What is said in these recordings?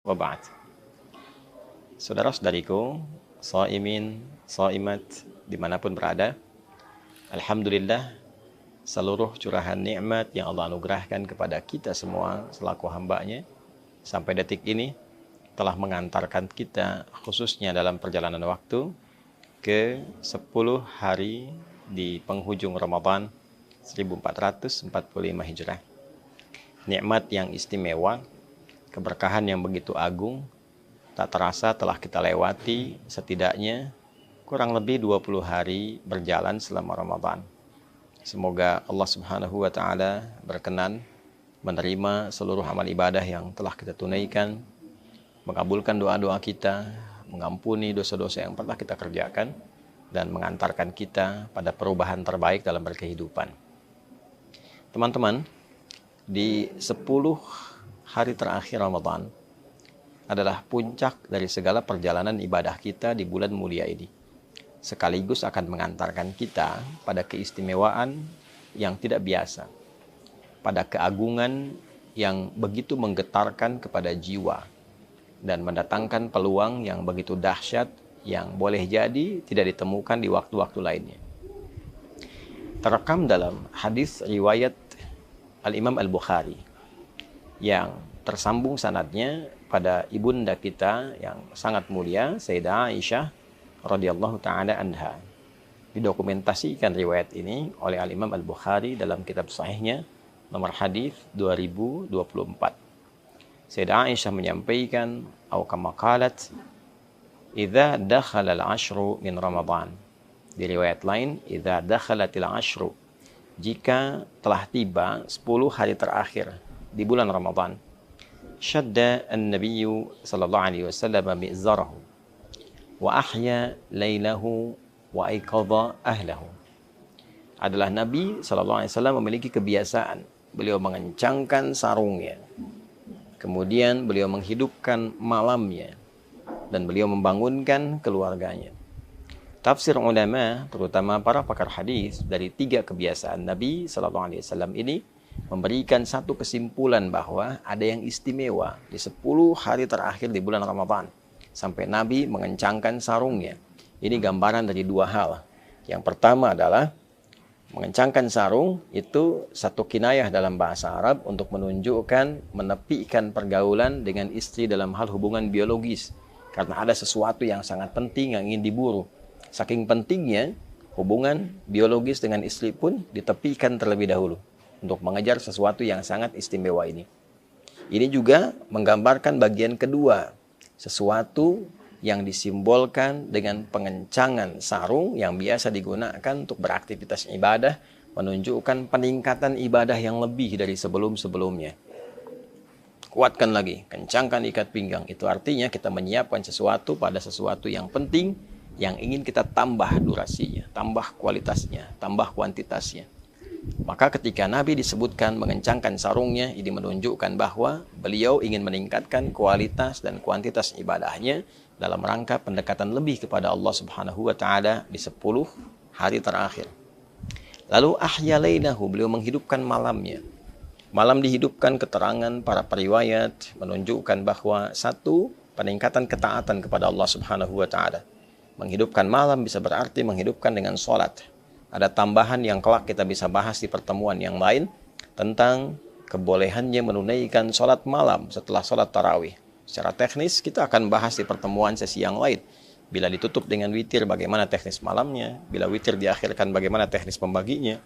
wa ba'd. Saudara-saudariku, shaimin, shaimat dimanapun berada, alhamdulillah seluruh curahan nikmat yang Allah anugerahkan kepada kita semua selaku hamba-Nya sampai detik ini telah mengantarkan kita khususnya dalam perjalanan waktu ke 10 hari di penghujung Ramadan 1445 Hijrah. Nikmat yang istimewa, keberkahan yang begitu agung, tak terasa telah kita lewati setidaknya kurang lebih 20 hari berjalan selama Ramadan. Semoga Allah Subhanahu wa Ta'ala berkenan menerima seluruh amal ibadah yang telah kita tunaikan, mengabulkan doa-doa kita, mengampuni dosa-dosa yang pernah kita kerjakan, dan mengantarkan kita pada perubahan terbaik dalam berkehidupan. Teman-teman, di 10 hari terakhir Ramadan adalah puncak dari segala perjalanan ibadah kita di bulan mulia ini. Sekaligus akan mengantarkan kita pada keistimewaan yang tidak biasa, pada keagungan yang begitu menggetarkan kepada jiwa, dan mendatangkan peluang yang begitu dahsyat yang boleh jadi tidak ditemukan di waktu-waktu lainnya. Terekam dalam hadis riwayat Al-Imam Al-Bukhari yang tersambung sanadnya pada ibunda kita yang sangat mulia, Sayyidah Aisyah radhiyallahu ta'ala anha. Didokumentasikan riwayat ini oleh Al-Imam Al-Bukhari dalam kitab sahihnya nomor hadis 2024. Sayyidah Aisyah menyampaikan, atau kama qalat, idza dakhala al-ashru min Ramadan. Di riwayat lain, idza dakhalatil ashru, jika telah tiba 10 hari terakhir di bulan Ramadan, syadda an-nabiyyu sallallahu alaihi wasallam mi'zarahu wa ahya lailahu wa aiqadha ahlahu. Adalah Nabi sallallahu alaihi wasallam memiliki kebiasaan beliau mengencangkan sarungnya, kemudian beliau menghidupkan malamnya, dan beliau membangunkan keluarganya. Tafsir ulama, terutama para pakar hadis, dari 3 kebiasaan Nabi SAW ini memberikan satu kesimpulan bahwa ada yang istimewa di 10 hari terakhir di bulan Ramadan sampai Nabi mengencangkan sarungnya. Ini gambaran dari 2 hal. Yang pertama adalah mengencangkan sarung itu satu kinayah dalam bahasa Arab untuk menunjukkan menepikan pergaulan dengan istri dalam hal hubungan biologis, karena ada sesuatu yang sangat penting yang ingin diburu. Saking pentingnya, hubungan biologis dengan istri pun ditepikan terlebih dahulu untuk mengejar sesuatu yang sangat istimewa ini. Ini juga menggambarkan bagian kedua, sesuatu yang disimbolkan dengan pengencangan sarung yang biasa digunakan untuk beraktivitas ibadah, menunjukkan peningkatan ibadah yang lebih dari sebelum-sebelumnya. Kuatkan lagi, kencangkan ikat pinggang. Itu artinya kita menyiapkan sesuatu pada sesuatu yang penting, yang ingin kita tambah durasinya, tambah kualitasnya, tambah kuantitasnya. Maka ketika Nabi disebutkan mengencangkan sarungnya, ini menunjukkan bahwa beliau ingin meningkatkan kualitas dan kuantitas ibadahnya dalam rangka pendekatan lebih kepada Allah Subhanahu wa Ta'ala di 10 hari terakhir. Lalu ahya lailahu, beliau menghidupkan malamnya. Malam dihidupkan, keterangan para periwayat menunjukkan bahwa satu, peningkatan ketaatan kepada Allah Subhanahu wa Ta'ala. Menghidupkan malam bisa berarti menghidupkan dengan sholat. Ada tambahan yang kelak kita bisa bahas di pertemuan yang lain tentang kebolehannya menunaikan sholat malam setelah sholat tarawih. Secara teknis kita akan bahas di pertemuan sesi yang lain. Bila ditutup dengan witir, bagaimana teknis malamnya. Bila witir diakhirkan, bagaimana teknis pembaginya.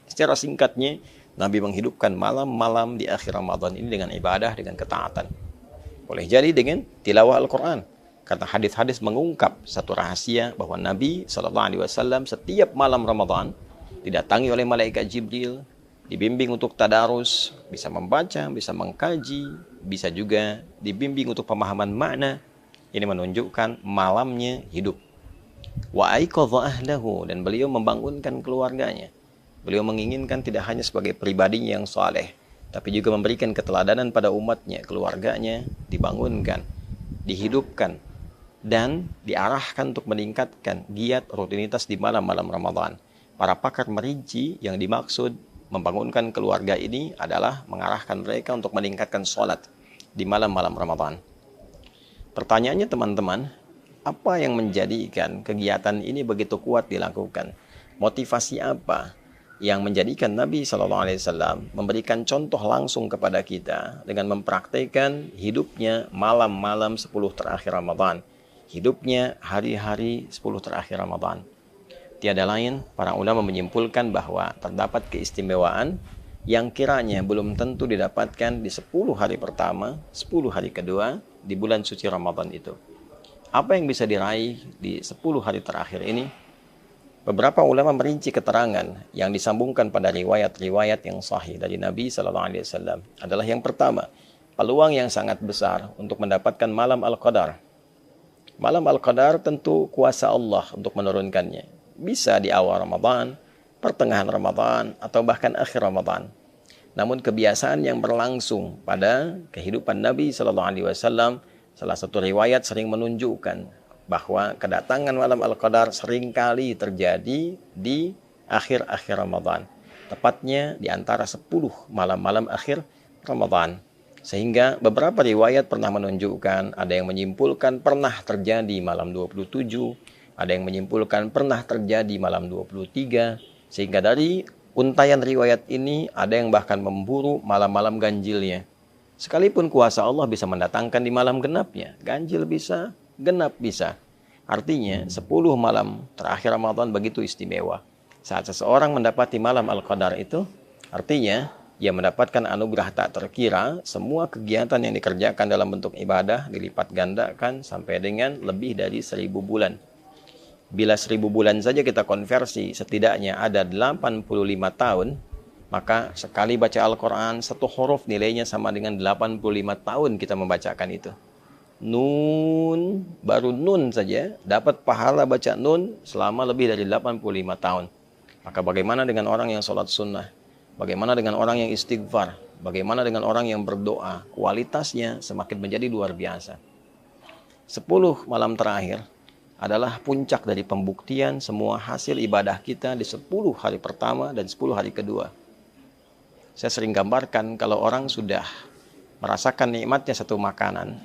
Secara singkatnya, Nabi menghidupkan malam-malam di akhir Ramadan ini dengan ibadah, dengan ketaatan. Boleh jadi dengan tilawah Al-Quran. Karena hadis-hadis mengungkap satu rahasia bahwa Nabi SAW setiap malam Ramadan didatangi oleh malaikat Jibril, dibimbing untuk tadarus, bisa membaca, bisa mengkaji, bisa juga dibimbing untuk pemahaman makna. Ini menunjukkan malamnya hidup. Wa aiqadha ahlahu, dan beliau membangunkan keluarganya. Beliau menginginkan tidak hanya sebagai pribadinya yang saleh, tapi juga memberikan keteladanan pada umatnya, keluarganya dibangunkan, dihidupkan, dan diarahkan untuk meningkatkan giat rutinitas di malam-malam Ramadan. Para pakar merinci yang dimaksud membangunkan keluarga ini adalah mengarahkan mereka untuk meningkatkan sholat di malam-malam Ramadan. Pertanyaannya teman-teman, apa yang menjadikan kegiatan ini begitu kuat dilakukan? Motivasi apa yang menjadikan Nabi SAW memberikan contoh langsung kepada kita dengan mempraktikkan hidupnya malam-malam 10 terakhir Ramadan, hidupnya hari-hari 10 terakhir Ramadan? Tiada lain, para ulama menyimpulkan bahwa terdapat keistimewaan yang kiranya belum tentu didapatkan di 10 hari pertama, 10 hari kedua di bulan suci Ramadan itu. Apa yang bisa diraih di 10 hari terakhir ini? Beberapa ulama merinci keterangan yang disambungkan pada riwayat-riwayat yang sahih dari Nabi SAW adalah yang pertama, peluang yang sangat besar untuk mendapatkan malam Al-Qadar. Malam Al-Qadar tentu kuasa Allah untuk menurunkannya. Bisa di awal Ramadan, pertengahan Ramadan, atau bahkan akhir Ramadan. Namun kebiasaan yang berlangsung pada kehidupan Nabi SAW, salah satu riwayat sering menunjukkan bahwa kedatangan malam Al-Qadar seringkali terjadi di akhir-akhir Ramadan. Tepatnya di antara 10 malam-malam akhir Ramadan. Sehingga beberapa riwayat pernah menunjukkan, ada yang menyimpulkan pernah terjadi malam 27, ada yang menyimpulkan pernah terjadi malam 23, sehingga dari untayan riwayat ini ada yang bahkan memburu malam-malam ganjilnya. Sekalipun kuasa Allah bisa mendatangkan di malam genapnya, ganjil bisa, genap bisa. Artinya 10 malam terakhir Ramadan begitu istimewa. Saat seseorang mendapati malam Al-Qadar itu, artinya ia mendapatkan anugerah tak terkira. Semua kegiatan yang dikerjakan dalam bentuk ibadah dilipat gandakan sampai dengan lebih dari 1000 bulan. Bila 1000 bulan saja kita konversi, setidaknya ada 85 tahun, maka sekali baca Al-Quran, satu huruf nilainya sama dengan 85 tahun kita membacakan itu. Nun, baru nun saja, dapat pahala baca nun selama lebih dari 85 tahun. Maka bagaimana dengan orang yang sholat sunnah? Bagaimana dengan orang yang istighfar? Bagaimana dengan orang yang berdoa? Kualitasnya semakin menjadi luar biasa. 10 malam terakhir adalah puncak dari pembuktian semua hasil ibadah kita di 10 hari pertama dan 10 hari kedua. Saya sering gambarkan kalau orang sudah merasakan nikmatnya satu makanan,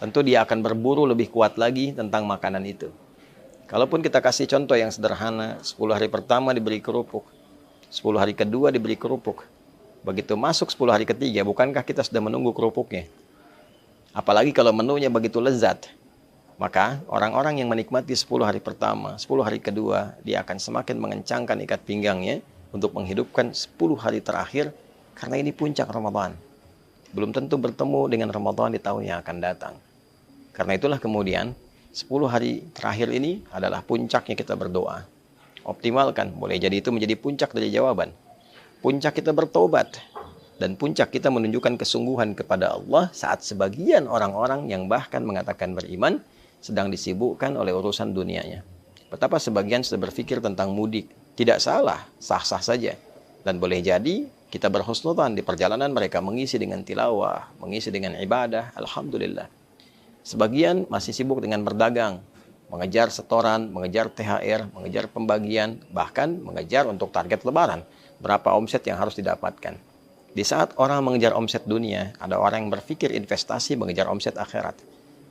tentu dia akan berburu lebih kuat lagi tentang makanan itu. Kalaupun kita kasih contoh yang sederhana, 10 hari pertama diberi kerupuk, 10 hari kedua diberi kerupuk. Begitu masuk 10 hari ketiga, bukankah kita sudah menunggu kerupuknya? Apalagi kalau menunya begitu lezat. Maka orang-orang yang menikmati 10 hari pertama, 10 hari kedua, dia akan semakin mengencangkan ikat pinggangnya untuk menghidupkan 10 hari terakhir, karena ini puncak Ramadan. Belum tentu bertemu dengan Ramadan di tahun yang akan datang. Karena itulah kemudian 10 hari terakhir ini adalah puncaknya kita berdoa. Optimalkan, boleh jadi itu menjadi puncak dari jawaban. Puncak kita bertobat. Dan puncak kita menunjukkan kesungguhan kepada Allah saat sebagian orang-orang yang bahkan mengatakan beriman sedang disibukkan oleh urusan dunianya. Betapa sebagian sudah berpikir tentang mudik. Tidak salah, sah-sah saja. Dan boleh jadi kita berhusnudzan di perjalanan mereka mengisi dengan tilawah, mengisi dengan ibadah, alhamdulillah. Sebagian masih sibuk dengan berdagang, mengejar setoran, mengejar THR, mengejar pembagian, bahkan mengejar untuk target lebaran, berapa omset yang harus didapatkan. Di saat orang mengejar omset dunia, ada orang yang berpikir investasi mengejar omset akhirat.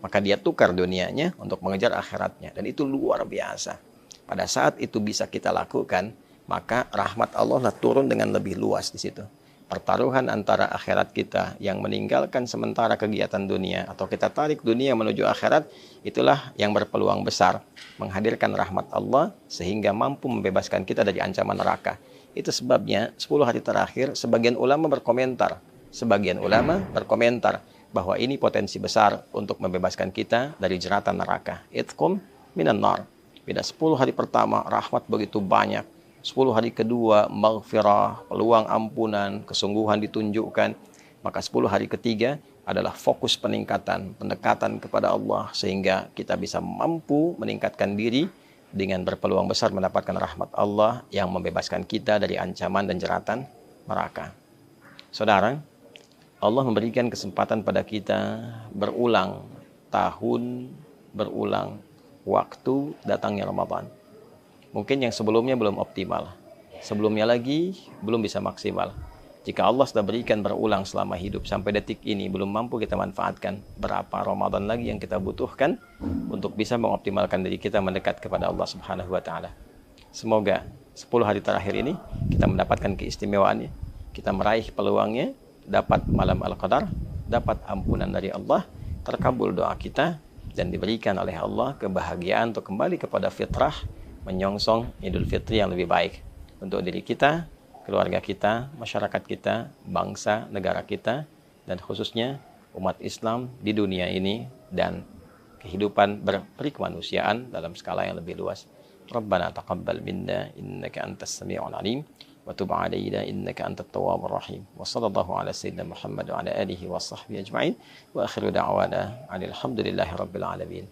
Maka dia tukar dunianya untuk mengejar akhiratnya. Dan itu luar biasa. Pada saat itu bisa kita lakukan, maka rahmat Allah turun dengan lebih luas di situ. Pertaruhan antara akhirat kita yang meninggalkan sementara kegiatan dunia atau kita tarik dunia menuju akhirat, itulah yang berpeluang besar menghadirkan rahmat Allah sehingga mampu membebaskan kita dari ancaman neraka. Itu sebabnya 10 hari terakhir sebagian ulama berkomentar bahwa ini potensi besar untuk membebaskan kita dari jeratan neraka. Itqum minan nar. Beda 10 hari pertama rahmat begitu banyak. 10 hari kedua, maghfirah, peluang ampunan, kesungguhan ditunjukkan. Maka 10 hari ketiga adalah fokus peningkatan, pendekatan kepada Allah. Sehingga kita bisa mampu meningkatkan diri dengan berpeluang besar mendapatkan rahmat Allah yang membebaskan kita dari ancaman dan jeratan neraka. Saudara, Allah memberikan kesempatan pada kita berulang tahun, berulang waktu datangnya Ramadan. Mungkin yang sebelumnya belum optimal. Sebelumnya lagi belum bisa maksimal. Jika Allah sudah berikan berulang selama hidup sampai detik ini belum mampu kita manfaatkan, berapa Ramadan lagi yang kita butuhkan untuk bisa mengoptimalkan diri kita mendekat kepada Allah Subhanahu wa taala. Semoga 10 hari terakhir ini kita mendapatkan keistimewaannya, kita meraih peluangnya, dapat malam Al-Qadar, dapat ampunan dari Allah, terkabul doa kita, dan diberikan oleh Allah kebahagiaan untuk kembali kepada fitrah, menyongsong Idul Fitri yang lebih baik untuk diri kita, keluarga kita, masyarakat kita, bangsa, negara kita, dan khususnya umat Islam di dunia ini dan kehidupan berperikemanusiaan dalam skala yang lebih luas. Rabbana taqabbal minna innaka antas sami'ul alim wa tub 'alaina innaka antat tawwabur rahim. Wa sallallahu ala sayyidina Muhammad wa ala alihi wa sahbihi ajma'in. Wa akhiru da'wana alhamdulillahi rabbil alamin.